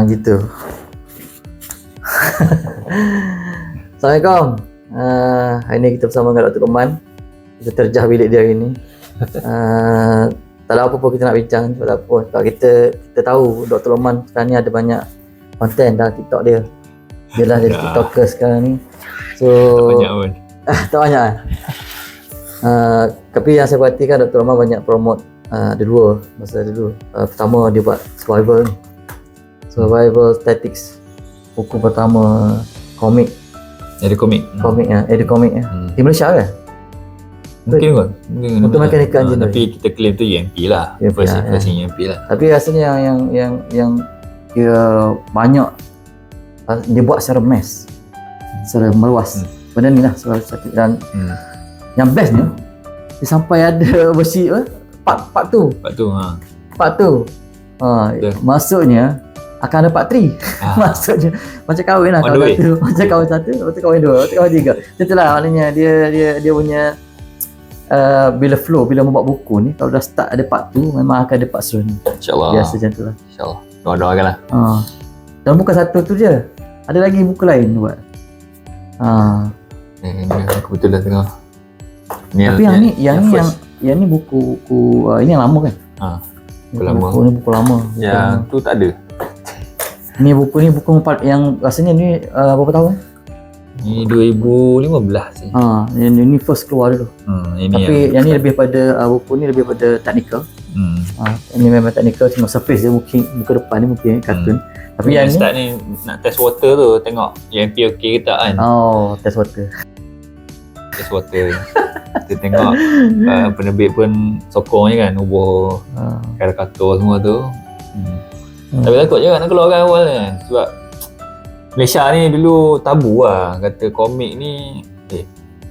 Gitu. Assalamualaikum. Hari ni kita bersama dengan Dr. Lukman. Kita terjah bilik dia hari ni. Tak ada apa pun kita nak bincang. Tak ada apa. Sebab kita tahu Dr. Lukman sekarang ni ada banyak konten dalam TikTok dia. Dia lah jadi TikToker sekarang ni. So tak banyak pun. Tak banyak kan? Tapi yang saya perhatikan Dr. Lukman banyak promote ada dua masa dulu. Pertama dia buat survival tactics. Buku pertama komik. Ada komik. Komik di Malaysia kan? Mungkin kot. Untuk mechanical engineering. Tapi kita claim tu UMP lah. Versi UMP lah. Tapi rasanya yang dia banyak dia buat secara mass. Secara meluas. Benda ni lah secara sakit. Dan yang bestnya dia sampai ada versi part tu. Maksudnya akan ada part 3. Maksudnya macam kahwin lah, kahwin satu, macam kahwin satu, lepas tu kahwin dua, lepas tu kahwin tiga. Macam tu lah maknanya dia punya bila membuat buku ni, kalau dah start ada part tu, memang akan ada part seterusnya. InsyaAllah. Biasa macam tu lah. InsyaAllah. Doa-doakan lah. Dan bukan satu tu je, ada lagi buku lain buat. Aku betul lah tengok. Tapi yang ni buku ini yang lama kan? Buku lama. Yang tu tak ada. Ni buku yang rasanya ni berapa tahun? Ni 2015 ni. Ini first keluar dulu. Tapi yang ni lebih pada buku ni lebih pada technical. Ini memang technical, cuma surface dia mungkin muka depan ni mungkin kartun. Tapi yang ni start ni nak test water tu, tengok UMP okey ke tak kan. Test water. Kita tengok penerbit pun sokong je kan, ubah karikatur semua tu. Tapi takut je nak keluarkan awal kan. Sebab Malaysia ni dulu tabu lah, kata komik ni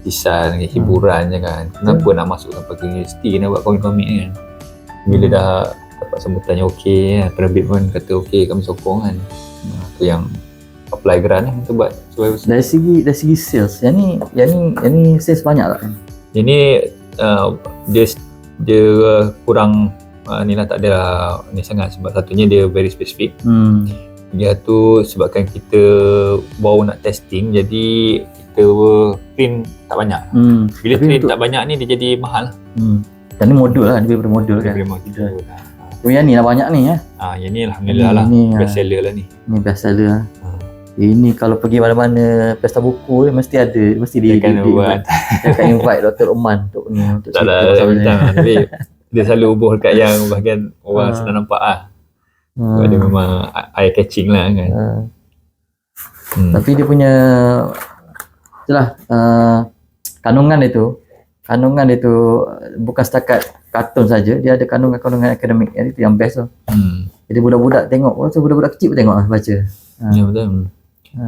kisah hiburan je kan. Kenapa nak masuk sampai ke universiti nak buat komik-komik ni kan. Bila dah dapat sambutan yang okey kan, penerbit pun kata okey, kami sokong kan. Tu yang apply grant lah untuk buat dari segi sales. Yang ni sales banyak tak kan? Yang ni dia kurang ni lah, tak ada ni sangat. Sebab satunya dia very specific. Dia tu sebabkan kita baru nak testing, jadi kita print tak banyak. Bila print tak banyak ni dia jadi mahal. Dan ni modul lah, dia daripada modul kan. Yang ni lah banyak ni ya. Yang ni alhamdulillah lah, best seller lah ni. Ni best seller lah. Ini kalau pergi mana-mana pesta buku mesti dia akan invite Dr. Lukman untuk tak ada bintang. Tapi dia selalu hubung dekat yang bahagian orang senang nampak lah. Dia memang eye catching lah kan. Tapi dia punya itulah kandungan dia tu bukan setakat kartun saja, dia ada kandungan akademik. Yang itu yang best tu. Jadi budak-budak tengok, budak-budak kecil pun tengok baca. Ya betul.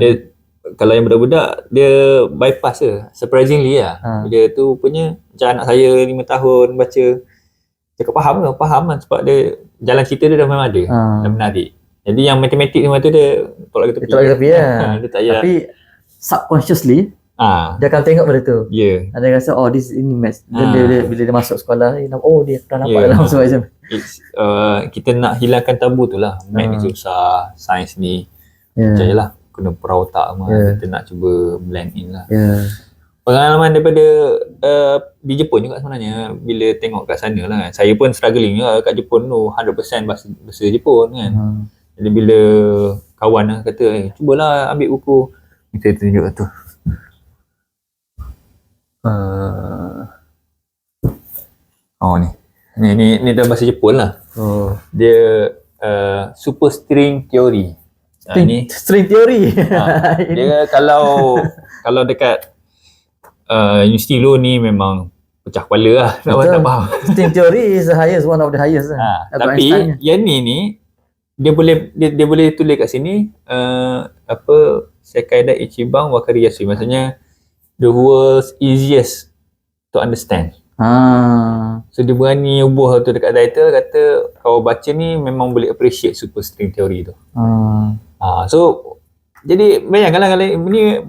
Dia, kalau yang budak-budak dia bypass je, surprisingly lah. Dia tu punya macam anak saya 5 tahun baca, cakap faham kan, sebab dia jalan cerita dia dah memang ada, dah menarik. Jadi yang matematik semua tu dia tolak ke tepi ya. Dia tak payah. Tapi subconsciously dia akan tengok benda tu. Dia rasa ini maths. Dia bila dia masuk sekolah dia dah nampak dalam macam kita nak hilangkan tabu tu lah. Maths ni susah, sains ni macam je lah, kena perah otak semua. Kita nak cuba blend in lah. Pengalaman daripada di Jepun juga sebenarnya, bila tengok kat sana lah kan. Saya pun struggling juga kat Jepun tu, 100% bahasa Jepun kan. Jadi bila kawan lah kata, cubalah ambil buku, kita tunjuk tu. Ni dah bahasa Jepun lah. Dia super string theory. String theory. Dia kalau dekat universiti lu ni memang pecah kepala lah. Tak faham. String theory is the highest, one of the highest. Tapi yang ni dia boleh tulis kat sini Sekaida Ichiban Wakari Yasui, maksudnya the world's easiest to understand. So dia berani ubah tu dekat title, kata kalau baca ni memang boleh appreciate super string theory tu. So jadi bayangkanlah kalau ni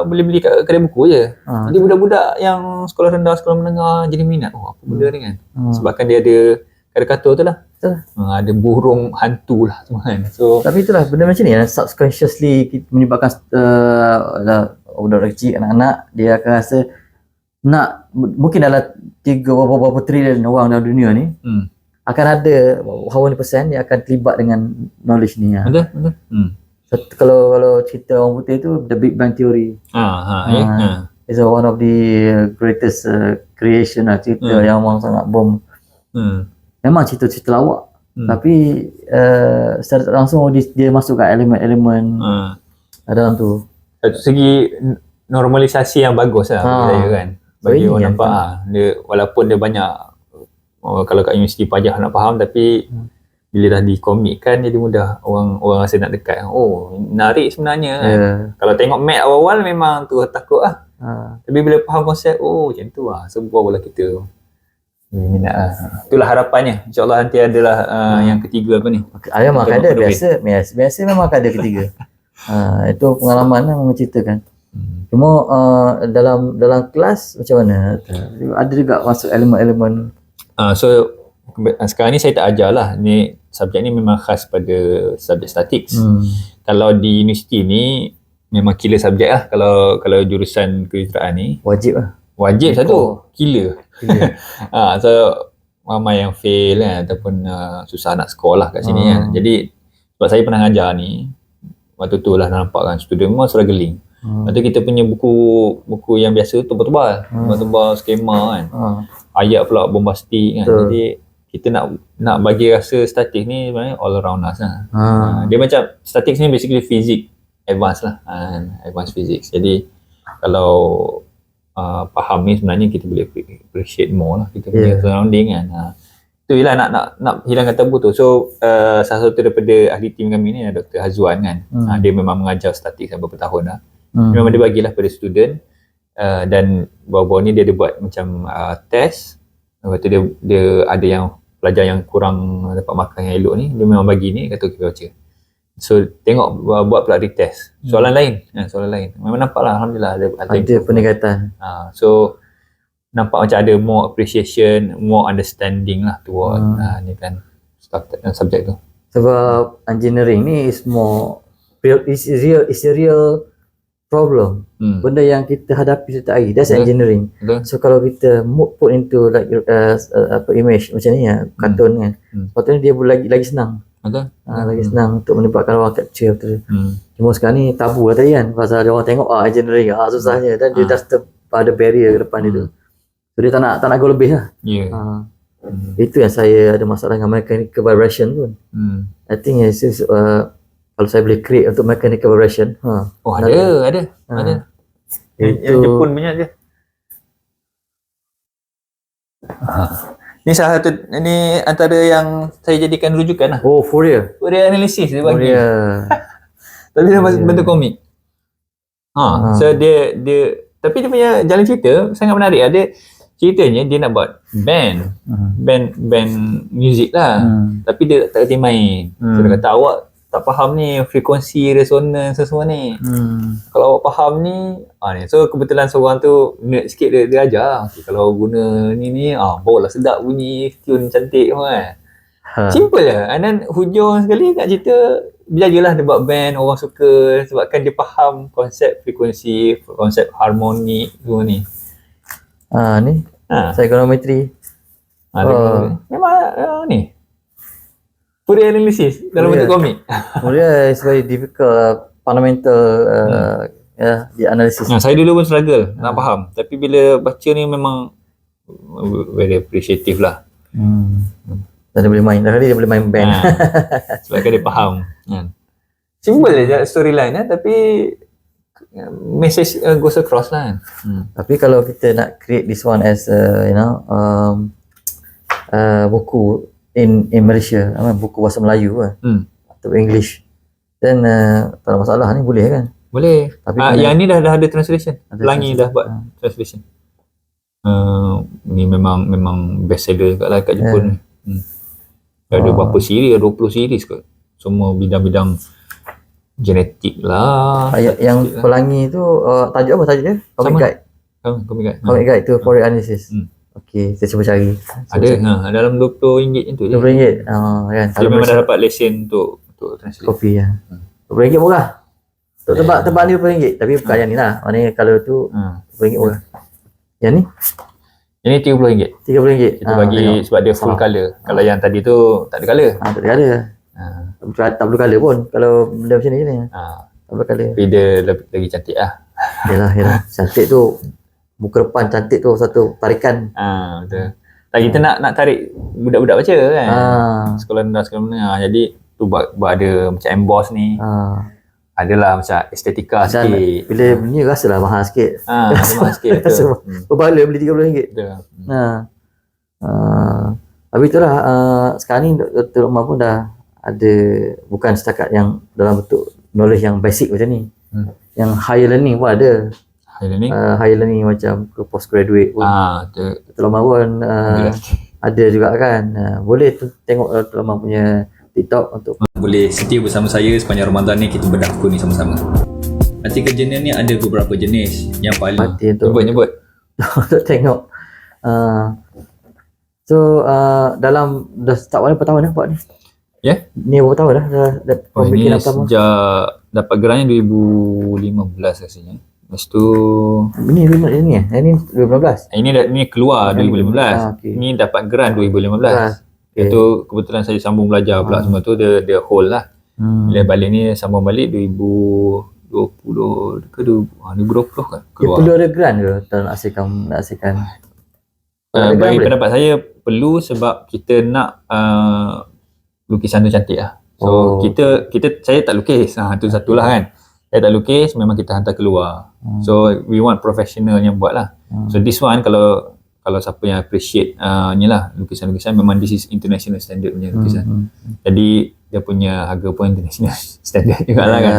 boleh beli kat kedai buku je. Jadi budak-budak yang sekolah rendah, sekolah menengah jadi minat. Apa benda ni kan? Sebabkan dia ada karikatur tu lah. Betul. Ada burung hantu lah semua kan. So Tapi itulah benda macam ni subconsciously kita menyebabkan budak kecil, anak-anak dia akan rasa nak, mungkin dalam 3 berapa trilion orang dalam dunia ni akan ada how many percent dia akan terlibat dengan knowledge ni. betul. So, kalau cerita orang putih tu The Big Bang Theory. It's one of the greatest creation lah, cerita yang orang sangat bom. Memang cerita-cerita lawak. Tapi secara tak langsung dia masukkan elemen-elemen dalam tu. Satu segi normalisasi yang bagus lah bagi saya kan. Bagi So, orang nampak dia, walaupun dia banyak kalau kat universiti pajak nak faham, tapi bila dah dikomikkan jadi mudah orang rasa nak dekat. Oh, menarik sebenarnya kan. Kalau tengok mat awal-awal memang tu takut lah. Tapi bila faham konsep, oh macam tu lah. So barulah kita minat lah. Itulah harapannya. InsyaAllah nanti adalah yang ketiga apa ni. Memang akan ada, biasa memang akan ada ketiga. Itu pengalaman yang menceritakan. Cuma dalam kelas macam mana? Ada juga masuk elemen-elemen. So sekarang ni saya tak ajar lah. Ni subjek ni memang khas pada subjek statik. Kalau di universiti ni memang killer subjek lah. Kalau jurusan kejuruteraan ni wajib satu killer. So ramai yang fail kan, ataupun susah nak sekolah kat sini kan. Jadi sebab saya pernah ngajar ni, waktu tu lah nampak kan student memang struggling. Lepas tu kita punya buku yang biasa tu tebal-tebal skema kan. Ayat pula bombastik kan. Jadi kita nak bagi rasa statik ni sebenarnya all around us lah. Dia macam statik ni basically physics advance lah, advance physics. Jadi kalau faham ni sebenarnya kita boleh appreciate more lah kita punya surrounding kan. Tu ialah nak hilangkan tabu tu. So salah satu daripada ahli tim kami ni Dr. Hazwan kan. Dia memang mengajar statik sampai berapa tahun dah. Memang dia bagilah pada student, dan baru-baru ni dia ada buat macam test. Lepas tu dia ada yang pelajar yang kurang dapat makan yang elok ni, dia memang bagi ni kata kita baca. So tengok buat pula retest. Soalan lain. Memang nampak lah alhamdulillah ada peningkatan. So nampak macam ada more appreciation, more understanding lah toward ni kan subjek tu. Sebab engineering ni is a real problem. Benda yang kita hadapi setiap hari, that's engineering. So kalau kita put into like image macam ni kartun kan, sepatutnya dia lagi senang. Lagi senang untuk menyebabkan orang capture betul. Cuma sekarang ni tabu lah tadi kan, pasal orang tengok engineering susahnya, dan dia dah ada barrier ke depan dia tu. So dia tak nak go lebih lah. Itu yang saya ada masalah dengan mechanical vibration pun. I think kalau saya boleh create untuk mechanical vibration. Ada. Yang Jepun punya je. Ni salah satu, ni antara yang saya jadikan rujukan lah. Fourier analysis dia bagi. Tapi dia bentuk komik. So dia tapi dia punya jalan cerita sangat menarik. Dia ceritanya dia nak buat band music lah. Tapi dia tak kerti main. So dia kata awak tak faham ni frekuensi resonance semua ni. Kalau awak faham ni, so kebetulan seorang tu nerd sikit, dia ajar. Okay, kalau guna ni barulah sedap bunyi tune cantik semua kan. Simple je. And then hujung sekali kat cerita belajarlah dia buat band, orang suka sebabkan dia faham konsep frekuensi, konsep harmonik semua ni. Ni psychonometry. Memang ni Fourier analysis dalam bentuk komik. Fourier is very difficult, fundamental di analisis. Saya dulu pun struggle nak faham, tapi bila baca ni memang very appreciative lah. Dan dia boleh main, dia boleh main band. Sebabkan dia faham. Simple je storyline tapi message goes across lah. Tapi kalau kita nak create this one as buku in Malaysia, buku bahasa Melayu atau English, then tak ada masalah ni, boleh kan? Boleh. Tapi yang ni dah ada translation. Pelangi dah buat translation. Ni memang best seller kat Jepun ni. Ada berapa siri, 20 series kot. Semua bidang-bidang genetik lah. Yang pelangi tu tajuk apa tajuk dia? Comic Guide. Comic Guide. Comic Guide tu Fourier analysis. Okey, saya cuba cari. Ada dalam RM20 macam tu je. RM20. Kan. Dia memang dah dapat lesen untuk translate. Kopi ya. RM20 murah. Untuk tebak ni RM20. Tapi bukan yang ni lah. Maknanya kalau tu RM20 murah. Yang ni? Yang ni RM30. RM30. Kita bagi sebab dia full colour. Kalau yang tadi tu tak ada colour. Tak ada colour. Tak perlu colour pun kalau benda macam ni. Tak perlu colour. Tapi dia lagi cantik lah. Yalah. Cantik tu. Muka depan cantik tu satu tarikan. Betul. Tak, kita nak tarik budak-budak baca kan. Sekolah rendah, sekolah menengah. Jadi tu buat ada macam emboss ni. Adalah macam estetika sikit. Bila ni rasalah mahal sikit. Mahal sikit. Berbala beli RM30. Betul. Tapi itulah sekarang ni Dr. Umar pun dah ada, bukan setakat yang dalam bentuk knowledge yang basic macam ni. Yang higher learning pun ada. Higher learning macam ke postgraduate pun. Dr. Umar pun ada juga kan. Boleh tengok Dr. Umar punya TikTok untuk boleh setia bersama saya sepanjang Ramadan ni, kita bedah buku ni sama-sama. Artikel jurnal ni ada beberapa jenis. Yang paling nyebut untuk tengok. Dalam dah start berapa tahun dah buat ni? Ya? Ni berapa tahun dah pembikinan pertama? Sejak dapat gerannya 2015 rasanya. Lepas tu ini 2015. Ini keluar 2015. Ini dapat geran 2015. Itu kebetulan saya sambung belajar pula semua tu, dia hold lah. Bila balik ni sambung balik 2020 ke 2020 kan keluar. Perlu ada grant ke nak hasilkan? Bagi pendapat saya perlu, sebab kita nak lukisan tu cantik lah. So saya tak lukis. Itu satulah kan. Saya tak lukis, memang kita hantar keluar. So we want professional yang buat lah. So this one kalau siapa yang appreciate ni lah lukisan-lukisan, memang this is international standard punya lukisan. Jadi dia punya harga pun international standard juga lah kan.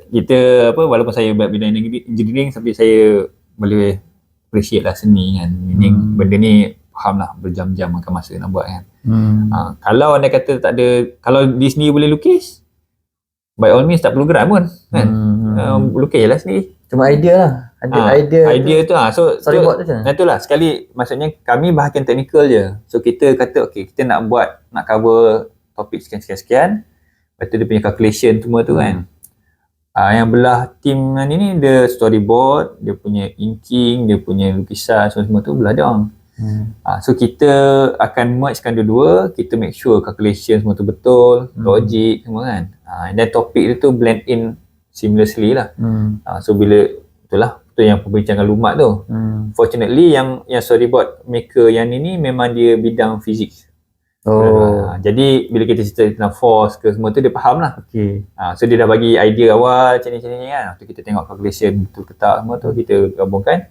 Kita walaupun saya bidang engineering, tapi saya boleh appreciate lah seni kan. Benda ni faham lah, berjam-jam makan masa nak buat kan. Kalau anda kata tak ada, kalau Disney boleh lukis, by all means tak perlu geran pun kan. Lukis je lah sendiri. Cuma idea lah. Idea tu storyboard tu itulah sekali, maksudnya kami bahagian teknikal je. So kita kata kita nak cover topik sekian, lepas tu dia punya calculation semua tu kan. Yang belah team ni dia storyboard, dia punya inking, dia punya lukisan semua tu belah dia orang. So kita akan mergekan dua-dua, kita make sure calculation semua tu betul, logic semua kan. Dan topik dia tu blend in seamlessly lah. So bila itulah yang perbincangan lumat tu. Fortunately yang storyboard maker yang ni memang dia bidang fizik. Jadi bila kita cerita tentang force ke semua tu, dia faham lah. So dia dah bagi idea awal macam ni kan. Tu kita tengok calculation betul ke tak semua tu, kita gabungkan.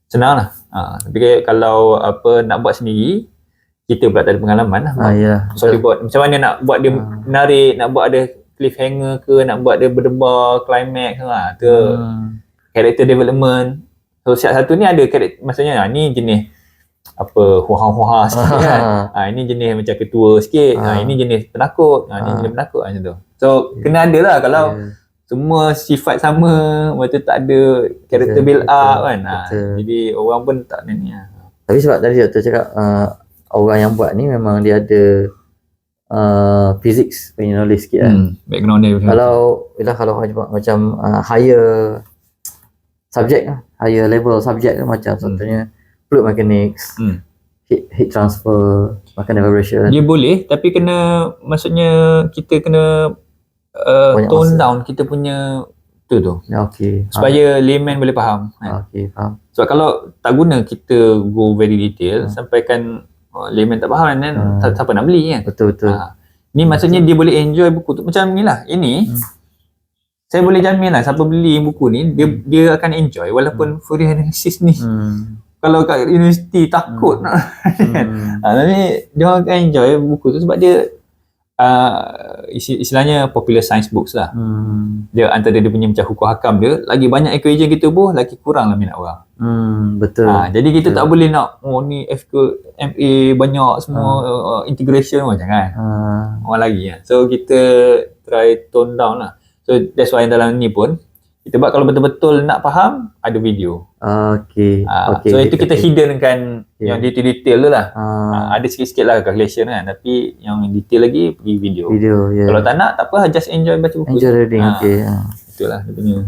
Senang lah. Tapi kalau nak buat sendiri, kita pula tak ada pengalaman lah. Storyboard macam mana nak buat dia menarik, nak buat ada cliffhanger ke, nak buat dia berdebar climax ke. Character development. So satu ni ada karakter, maksudnya ni jenis huha-huha sikit kan. Ini jenis macam ketua sikit. Ini jenis penakut. Ini jenis penakut macam tu. So kena ada lah. Kalau semua sifat sama, macam tak ada karakter build up kan. Jadi orang pun tak ni. Tapi sebab tadi Dr. cakap orang yang buat ni memang dia ada physics punya knowledge sikit kan. Background dia. Kalau macam higher subject lah, higher level subject lah, macam contohnya fluid mechanics, heat transfer, mechanical vibration. Dia boleh, tapi kena, maksudnya kita kena tone down kita punya tu. Supaya layman boleh faham kan? Faham. Sebab kalau tak guna kita go very detail, sampaikan layman tak faham kan, siapa nak beli kan. Betul. Ni maksudnya dia boleh enjoy buku tu. Macam ni lah, ini saya boleh jamin lah siapa beli buku ni, dia akan enjoy walaupun Fourier analysis ni. Kalau kat universiti takut nak tapi dia akan enjoy buku tu sebab dia istilahnya popular science books lah. Dia antara dia punya macam hukum hakam dia, lagi banyak equation kita pun lagi kurang lah minat orang. Betul. Jadi kita tak boleh nak ni FQ MA banyak semua integration jangan. Orang lagi So kita try tone down lah. So that's why dalam ni pun Kita buat kalau betul-betul nak faham, ada video. Okey. Okey. So itu kita hidden kan yang detail-detail tu lah. Ah, Ada sikit-sikit lah calculation kan, tapi yang detail lagi pergi video. video, ya. Kalau tak nak, tak apa, just enjoy baca buku. Enjoy reading, okey. Itulah dia punya.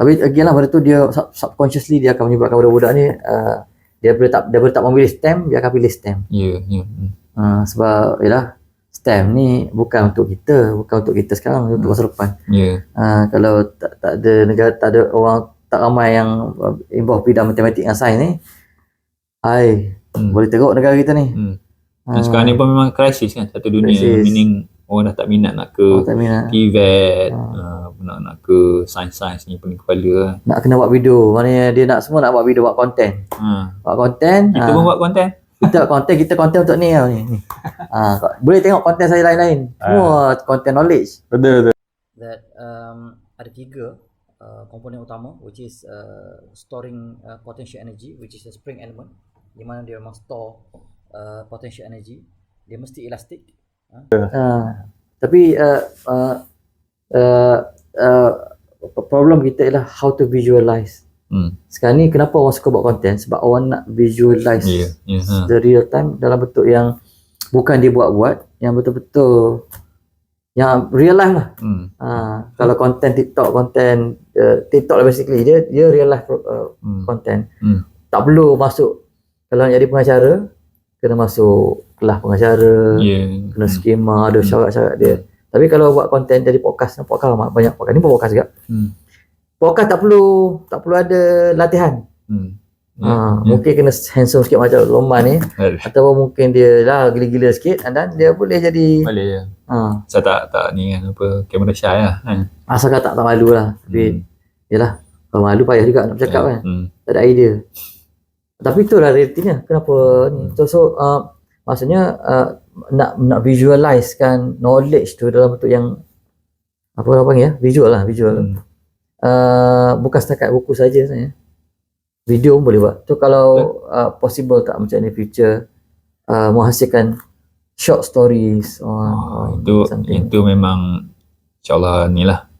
Tapi again lah, benda tu dia subconsciously dia akan menyebabkan budak-budak ni dia boleh tak memilih STEM, dia akan pilih STEM. Ya, Sebab yalah, STEM ni bukan untuk kita sekarang, untuk masa depan. Ya. Kalau tak ada negara, tak ada orang, tak ramai yang involve bidang matematik dan sains ni, boleh teruk negara kita ni. Dan sekarang ni pun memang krisis kan, satu dunia. Krisis. Meaning orang dah tak minat nak ke Tak minat. TVET, nak ke sains-sains ni pening kepala. Nak kena buat video, maknanya dia semua nak buat video, buat konten. Buat konten. Kita pun buat konten. Kita konten untuk ni tau ni. Boleh tengok konten saya lain-lain. Semua konten knowledge. Betul. That ada 3 komponen utama, which is storing potential energy, which is a spring element, di mana dia memang store potential energy. Dia mesti elastik. Tapi problem kita ialah how to visualize. Sekarang ni kenapa orang suka buat konten? Sebab orang nak visualize the real time dalam bentuk yang bukan dia buat-buat, yang betul-betul yang real life lah. Kalau konten TikTok, konten TikTok lah basically dia real life konten. Tak perlu masuk, kalau nak jadi pengacara kena masuk kelas pengacara, kena skema, ada syarat-syarat dia. Tapi kalau buat konten jadi podcast banyak podcast ni pun podcast juga. Podcast tak perlu ada latihan. Mungkin kena handsome sikit macam Loman ni, ataupun mungkin dia lah gila-gila sikit, dan dia boleh jadi boleh. Saya tak ni kan, apa, kamera shy lah kan. Asalkan tak malu lah. Tapi yalah, kalau malu payah juga nak bercakap kan. Tak ada idea. Tapi itulah realitinya. Kenapa ni? So maksudnya nak visualize kan knowledge tu dalam bentuk yang apa orang panggil visual lah, visual. Bukan setakat buku saja sebenarnya. Video pun boleh buat. Tu kalau possible tak macam ni future menghasilkan short stories itu memang insyaAllah ni lah.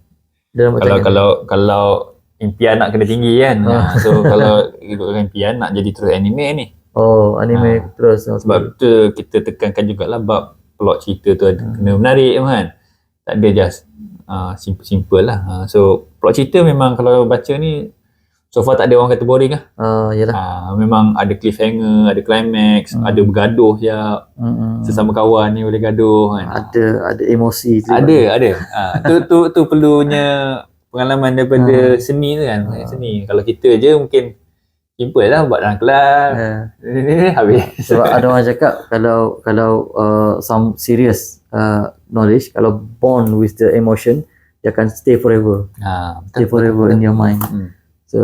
Kalau impian nak kena tinggi kan. So kalau ikutkan impian nak jadi terus anime ni. Anime terus. Sebab tu kita tekankan jugalah bab plot cerita tu kena menarik kan. Tak ada just simple lah. So plot cerita memang kalau baca ni so far tak ada orang kata boring lah. Yalah. Memang ada cliffhanger, ada climax, ada bergaduh siap. Sesama kawan ni boleh gaduh kan. Ada emosi. Ada. Tu perlunya pengalaman daripada seni tu kan. Seni. Kalau kita je mungkin simple lah buat dalam kelas. Habis. Sebab ada orang cakap kalau some serious knowledge, kalau born with the emotion, dia akan stay forever. Stay forever in your mind. So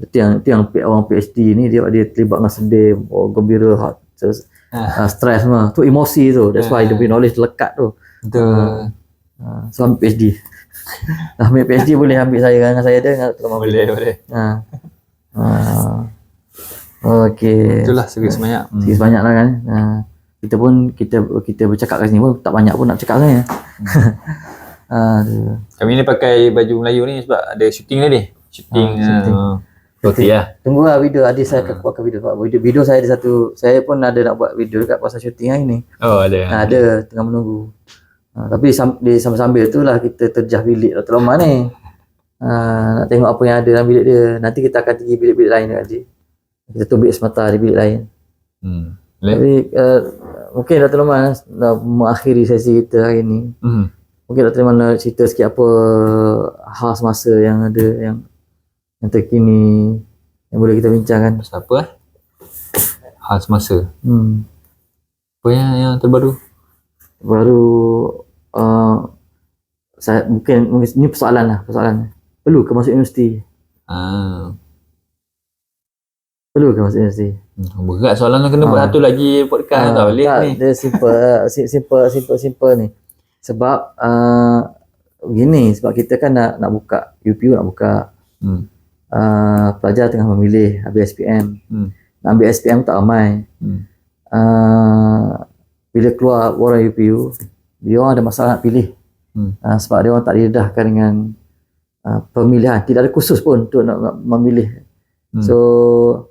itu yang orang PhD ni dia terlibat dengan sedih, gembira, stres semua. Tu emosi tu. That's why dia punya knowledge lekat tu. Betul. So ambil PhD. Ambil PhD boleh ambil saya dengan saya ada. Boleh. Okey. Itulah segi sebanyak. Segi sebanyak lah kan. Kita bercakap kat sini pun tak banyak pun nak cakap sebenarnya. Kami ni pakai baju Melayu ni sebab ada shooting tadi. Shooting. Okey lah. Tunggu lah video. Adik saya akan buatkan video saya ada satu. Saya pun ada nak buat video dekat pasal shooting hari ni. Ada. Ada, tengah menunggu. Tapi sambil-sambil tu lah kita terjah bilik Dr. Loman ni. Nak tengok apa yang ada dalam bilik dia. Nanti kita akan pergi bilik-bilik lain nanti. Kita tubik semata di bilik lain. Tapi mungkin Dr. Loman nak mengakhiri sesi kita hari ni. Mungkin Dr. Loman nak cerita sikit apa hal semasa yang ada yang terkini yang boleh kita bincangkan. Pasal apa hal semasa? Apa yang terbaru? Saya mungkin ini persoalan. Perlu ke masuk universiti? Perlu ke masuk universiti? Berat soalan tu, kena buat satu lagi podcast tak boleh ni. Dia simple ni. Sebab begini, sebab kita kan nak buka UPU, nak buka pelajar tengah memilih ambil SPM. Nak ambil SPM tak ramai. Bila keluar orang UPU, dia orang ada masalah nak pilih. Sebab dia orang tak didedahkan dengan pemilihan, tidak ada khusus pun untuk nak memilih. So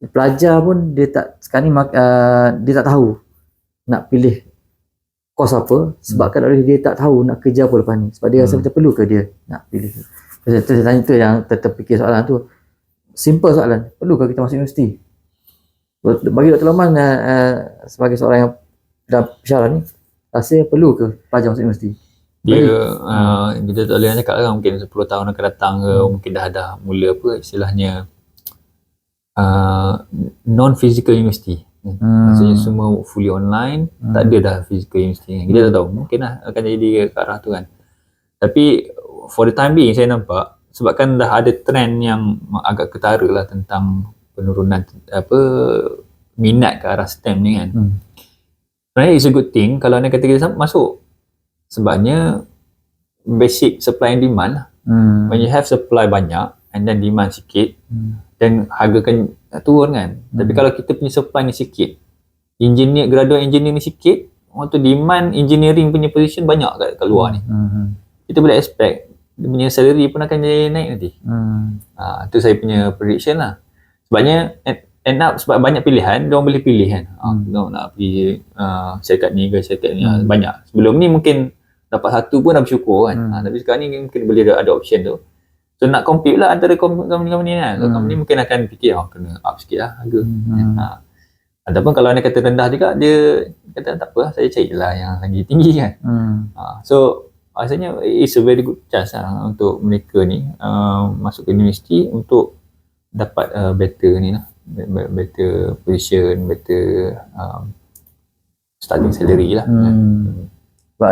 pelajar pun dia tak sekarang ni dia tak tahu nak pilih kos apa sebabkan oleh dia tak tahu nak kerja apa lepas ni, sebab dia rasa macam perlu ke dia nak pilih. Saya tanya tu yang terfikir soalan tu, simple soalan, perlu ke kita masuk universiti? Bagi Dr. Loman sebagai seorang yang dah pensyarah ni, rasa perlu ke pelajar masuk universiti? Kita tak boleh cakap lah, mungkin 10 tahun akan datang ke, mungkin dah mula apa istilahnya non-physical university. Maksudnya semua fully online, tak ada dah physical university. Kita tak tahu, mungkin lah akan jadi ke arah tu kan. Tapi for the time being saya nampak, sebabkan dah ada trend yang agak ketara lah tentang penurunan minat ke arah STEM ni kan. Sebenarnya it's a good thing kalau anda kata kita masuk, sebabnya basic supply and demand lah. When you have supply banyak and then demand sikit, dan harga kan turun kan. Tapi kalau kita punya supply ni sikit, graduate engineer ni sikit, untuk demand engineering punya position banyak kat luar ni. Kita boleh expect dia punya salary pun akan jadi naik nanti. Tu saya punya prediction lah. Sebabnya end up, sebab banyak pilihan, dia orang boleh pilih kan. Nak pergi syarikat ni ke syarikat ni, banyak. Sebelum ni mungkin dapat satu pun dah bersyukur kan. Tapi sekarang ni mungkin boleh ada option tu. So nak compete lah antara company kan. So company mungkin akan fikir kena up sikit lah harga. Ataupun kalau anda kata rendah juga, dia kata tak apa lah, saya cari lah yang lagi tinggi kan. So rasanya it's a very good chance lah untuk mereka ni masuk ke universiti untuk dapat better ni lah, better position, better starting salary lah. Sebab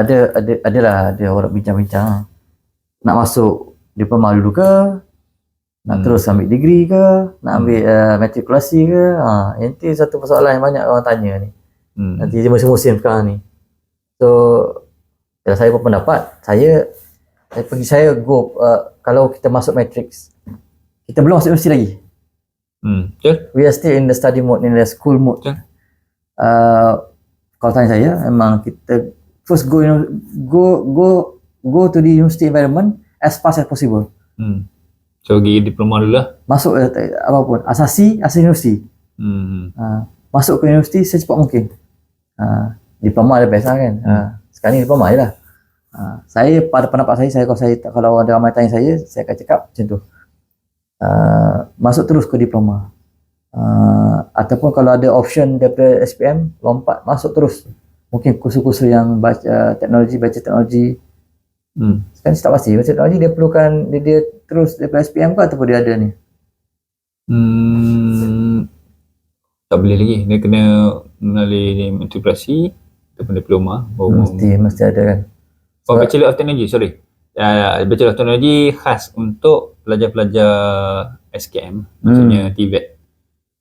ada orang bincang-bincang nak masuk diploma dulu ke, nak terus ambil degree ke, nak ambil matrikulasi ke. Itu satu persoalan yang banyak orang tanya ni. Nanti dia musim-musim sekarang ni. So saya pun pendapat, saya go kalau kita masuk matrix, kita belum masuk universiti lagi. Betul. We are still in the study mode, in the school mode. Kalau tanya saya, memang kita first go to the university environment as fast as possible. So pergi diploma dulu lah. Masuk apapun, asasi universiti. Masuk ke universiti secepat mungkin. Diploma ada best lah kan. Sekarang ni diploma je lah. Saya pada pendapat kalau ada ramai tanya saya akan cakap macam tu. Masuk terus ke diploma. Ataupun kalau ada option daripada SPM, lompat masuk terus. Mungkin kursus-kursus yang baca teknologi. Sekarang saya tak pasti baca teknologi dia perlukan dia terus daripada SPM ke ataupun dia ada ni. Tak boleh lagi, dia kena melalui matrikulasi ataupun diploma. Mesti ada kan. Bachelor of Technology, Bachelor of Technology khas untuk pelajar-pelajar SKM, maksudnya TVET.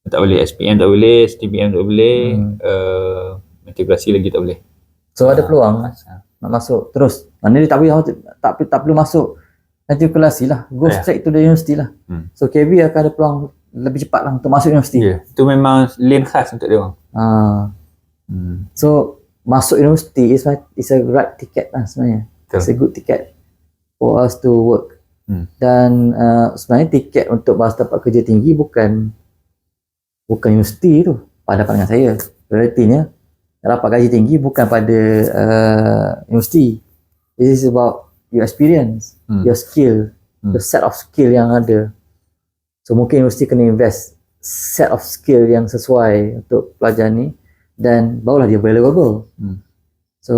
Tak boleh SPM, tak boleh STPM, tak boleh, matrikulasi lagi tak boleh. So ada peluang nak masuk terus. Mana dia tak perlu masuk matrikulasi lah, go straight to the university lah. So KB akan ada peluang lebih cepat lah untuk masuk universiti. Itu memang lane khas untuk dia orang. So masuk universiti is a right ticket lah sebenarnya. It's a good ticket for us to work. Dan sebenarnya tiket untuk dapat kerja tinggi bukan universiti tu. Pada pandangan saya, prioritinya dapat gaji tinggi bukan pada universiti. It is about your experience, your skill, the set of skill yang ada. So mungkin universiti kena invest set of skill yang sesuai untuk pelajar ni, dan barulah dia valuable. So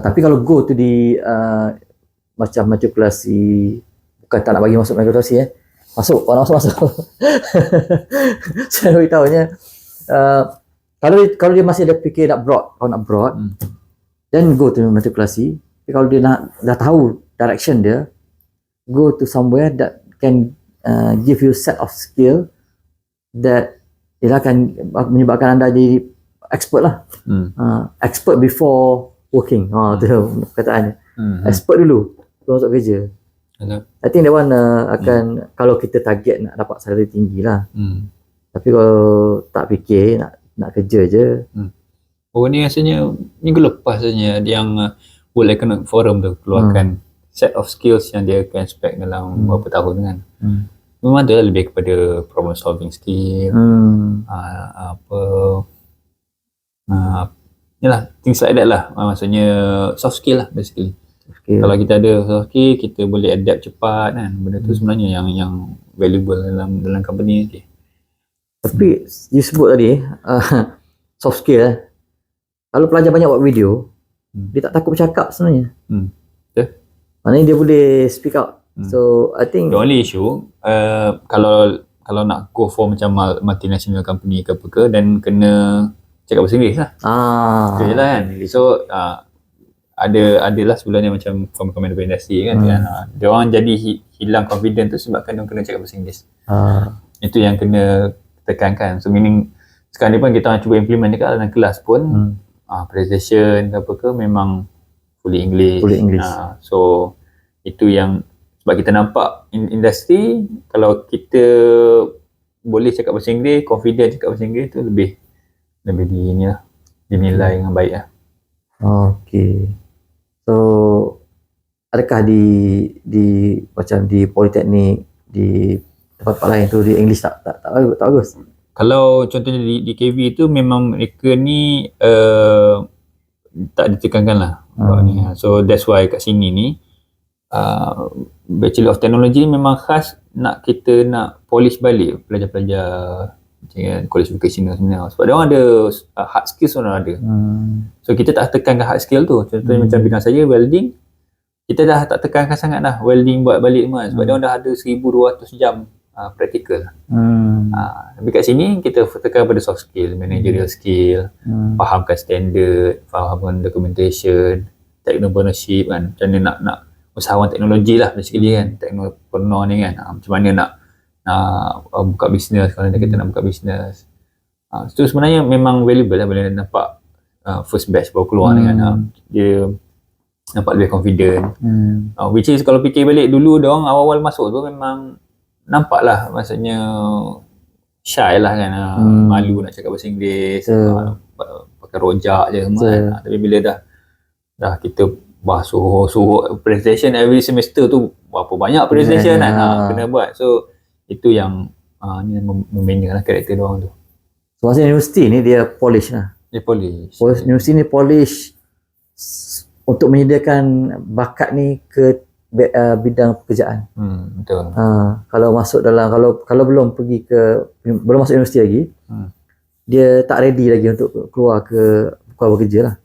tapi kalau go to di macam matrikulasi, bukan tak nak bagi masuk matrikulasi masuk saya beritahunya kalau dia masih ada fikir nak broad, then go to matrikulasi. Tapi kalau dia dah tahu direction dia, go to somewhere that can give you set of skill that dia akan menyebabkan anda jadi expert lah. Expert before working. Tu perkataannya. Expert dulu masuk kerja. I think that one akan kalau kita target nak dapat salary tinggi lah. Tapi kalau tak fikir nak kerja je. Ni rasanya minggu lepas saja yang World Economic Forum tu keluarkan set of skills yang dia akan expect dalam beberapa tahun kan. Memang dia lebih kepada problem solving skill, apa yalah, things like that lah. Maksudnya soft skill lah basically. Kalau kita ada soft skill, kita boleh adapt cepat kan. Benda tu sebenarnya yang valuable dalam company nanti. Tapi you sebut tadi soft skill kalau pelajar banyak buat video, dia tak takut bercakap sebenarnya. Maknanya dia boleh speak out. So I think the only issue kalau nak go for macam multinational company ke apa ke, dan kena cakap bahasa Inggeris lah. Itu je lah kan. So adalah sebenarnya macam komen daripada industri kan. Dia orang jadi hilang confident tu sebabkan dia kena cakap bahasa Inggeris. Itu yang kena tekankan. So meaning sekarang ni pun kita cuba implement dekat dalam kelas pun presentation ke apa ke memang fully English. So itu yang sebab kita nampak industri, kalau kita boleh cakap bahasa Inggeris, confident cakap bahasa Inggeris tu lebih dinilai dengan baik lah. Okay. So adakah di macam di politeknik, di tempat lain tu di English tak bagus? Kalau contohnya di KV tu memang mereka ni tak ditekankan lah. So that's why kat sini ni Bachelor of Technology ni memang khas kita nak polish balik pelajar-pelajar college vocational sebenarnya. Sebab dia orang ada hard skills orang ada. So kita tak tekankan hard skill tu. Contohnya macam bidang saya welding, kita dah tak tekankan sangat dah welding buat balik semua. Sebab dia orang dah ada 1200 jam practical. Tapi kat sini kita tekan pada soft skill, managerial skill, fahamkan standard, fahamkan documentation, technopreneurship kan. Macam mana nak usahawan teknologi lah basically kan, teknopreneur ni kan. Macam mana nak buka bisnes, kalau kita nak buka bisnes. So sebenarnya memang valuable lah bila nampak first batch baru keluar ni kan. Dia nampak lebih confident. Which is kalau fikir balik dulu diorang awal-awal masuk tu memang nampak lah, maksudnya shy lah kan, malu nak cakap bahasa Inggeris, pakai rojak je semua kan. Tapi bila dah kita suruh presentation every semester tu, berapa banyak presentation kan kena buat. So itu yang membina lah karakter diorang tu. So maksudnya universiti ni dia polish lah. Dia polish. Universiti ni polish untuk menyediakan bakat ni ke bidang pekerjaan. Betul. Kalau masuk dalam kalau belum masuk universiti lagi, dia tak ready lagi untuk keluar bekerja lah.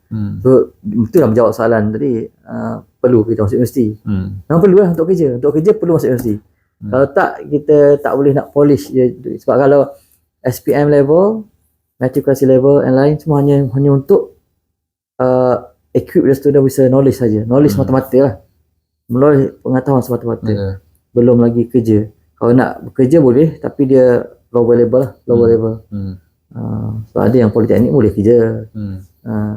So itulah menjawab soalan tadi, perlu kita masuk universiti. Memang perlu lah untuk kerja. Untuk kerja perlu masuk universiti. Kalau tak, kita tak boleh nak polish je. Sebab kalau SPM level, matriculasi level and lain semua hanya untuk equip the student with knowledge saja. Knowledge semata-mata lah. Melalui pengetahuan semata-mata. Belum lagi kerja. Kalau nak bekerja boleh, tapi dia lower level. So ada yang politeknik boleh kerja.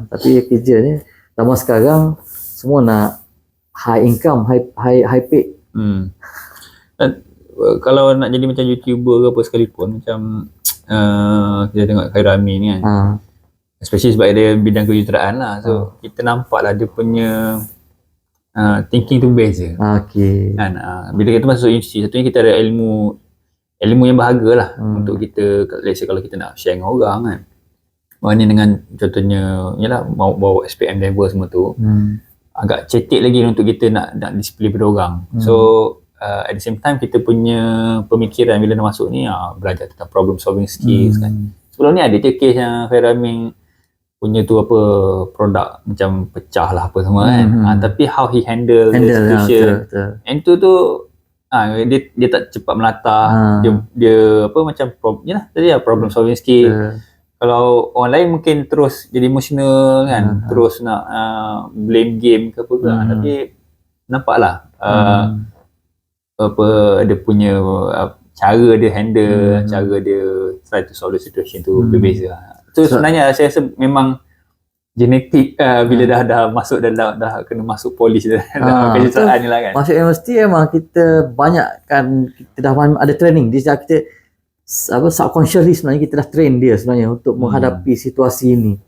Tapi kerja ni zaman sekarang semua nak high income, high pay. Dan kalau nak jadi macam YouTuber ke apa sekalipun, macam kita tengok Khairul Amin ni kan, especially sebab dia bidang kejuruteraan lah. So kita nampak lah dia punya thinking tu beza. Kan? Bila kita masuk universiti, satunya kita ada ilmu yang berharga lah untuk kita, let's say kalau kita nak share dengan orang kan. Maknanya dengan contohnya yalah bawa SPM level semua tu, agak cetek lagi untuk kita nak display pada orang. So at the same time kita punya pemikiran bila nak masuk ni belajar tentang problem solving skills kan. Sebelum ni ada je case yang Khairul Amin punya tu apa, produk macam pecah lah apa semua kan. Tapi how he handle the situation, and tu dia tak cepat melatah. Dia apa macam tadi problem solving skill. Kalau orang lain mungkin terus jadi emotional kan, terus nak blame game ke apa ke. Tapi nampaklah apa dia punya cara dia handle, cara dia try to solve the situation tu berbeza. So sebenarnya saya rasa memang genetik bila dah masuk dah kena masuk polish dalam kejuruteraan ni lah kan. Masuk universiti memang kita banyak kan, kita dah ada training. Dia kita subconsciously sebenarnya kita dah train dia sebenarnya untuk menghadapi situasi ini.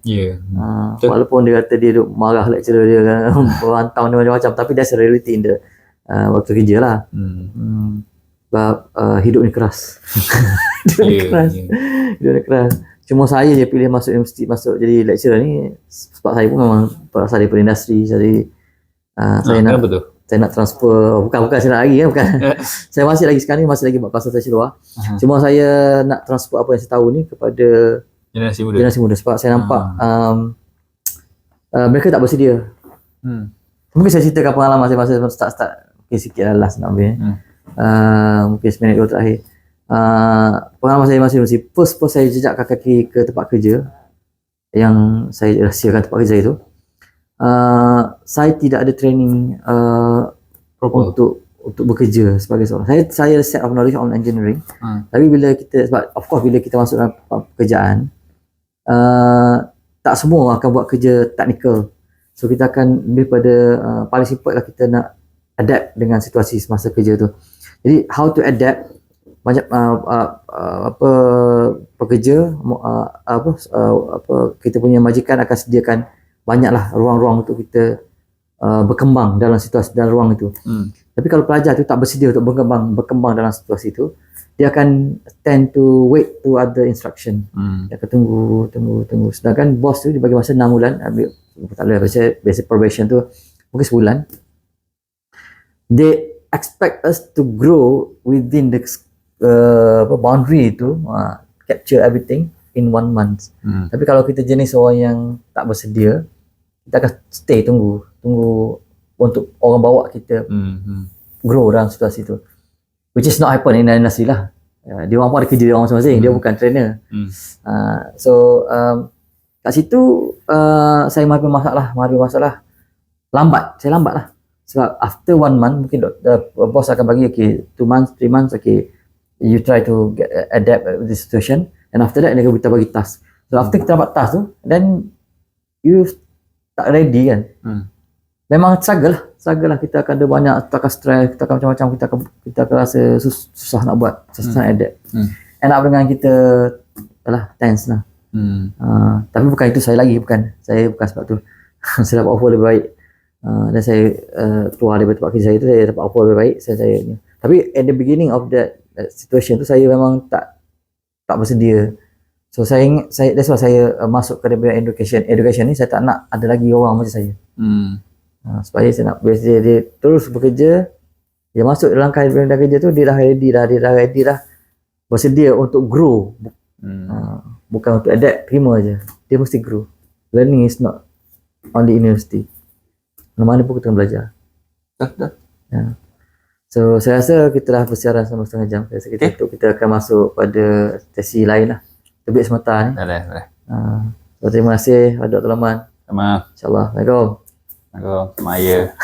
Walaupun dia kata dia duk marah lecturer dia kan, berantau dia macam-macam, tapi that's a reality in the waktu kerja lah. Sebab hidup ni keras. Hidup ni Ya, keras. ya. Hidup ni keras. Cuma saya je pilih masuk universiti, masuk jadi lecturer ni sebab saya pun memang berasal daripada industri. Jadi Kenapa tu? saya nak transfer, bukan saya nak lagi kan, bukan. Saya masih lagi sekarang ni masih lagi buat konsultasi luar. Cuma saya nak transfer apa yang saya tahu ni kepada Generasi muda. sebab saya nampak mereka tak bersedia. Mungkin saya ceritakan pengalaman saya masa start mungkin sikit lah last nak ambil. Mungkin 9 minit terakhir. Pengalaman saya masa universiti, first saya jejakkan kaki ke tempat kerja yang saya rahsiakan tempat kerja itu. Saya tidak ada training untuk bekerja sebagai seorang. Saya set of knowledge on engineering. Tapi bila kita, sebab of course bila kita masuk dalam pekerjaan, tak semua akan buat kerja technical. So kita akan lebih pada paling simple lah, kita nak adapt dengan situasi semasa kerja tu. Jadi how to adapt, banyak pekerja kita punya majikan akan sediakan banyaklah ruang-ruang untuk kita berkembang dalam situasi dalam ruang itu. Tapi kalau pelajar tu tak bersedia untuk berkembang dalam situasi itu, dia akan tend to wait to other instruction. Dia akan tunggu. Sedangkan bos tu dia bagi masa 6 bulan, ambil tak boleh biasa probation tu mungkin sebulan. They expect us to grow within the boundary itu, capture everything in 1 month. Tapi kalau kita jenis orang yang tak bersedia, kita akan stay tunggu untuk orang bawa kita grow dalam situasi tu, which is not happen in the industry lah. Dia orang pun ada kerja dia orang masing-masing, dia bukan trainer. Kat situ saya menghadapi masalah saya lambat lah. Sebab after 1 month mungkin bos akan bagi 2 months, 3 months, you try to adapt with the situation, and after that dia akan bagi task. So after kita dapat task tu, then you tak ready kan. Memang struggle lah, kita akan ada banyak, kita akan stress, kita akan macam-macam, kita akan rasa susah nak buat, susah nak adapt. End up dengan kita tense lah. Tapi bukan itu saya bukan sebab tu. Saya dapat offer lebih baik, dan saya keluar daripada tempat kerja saya tu, saya dapat offer lebih baik. Saya tapi at the beginning of that situation tu, saya memang tak bersedia. So that's why saya masuk ke dalam education ni. Saya tak nak ada lagi orang macam saya. Supaya saya nak dia terus bekerja, dia masuk dalam kaedah kerja tu, dia dah ready dah bersedia untuk grow. Bukan untuk adapt, terima je. Dia mesti grow. Learning is not only university. Mana pun kita akan belajar. Ya. So saya rasa kita dah bersiaran selama setengah jam. Saya rasa kita akan masuk pada sesi lain lah. Tebik semata ni. Boleh. So, terima kasih Dr. Laman. Sama. InsyaAllah. Assalamualaikum. Maya.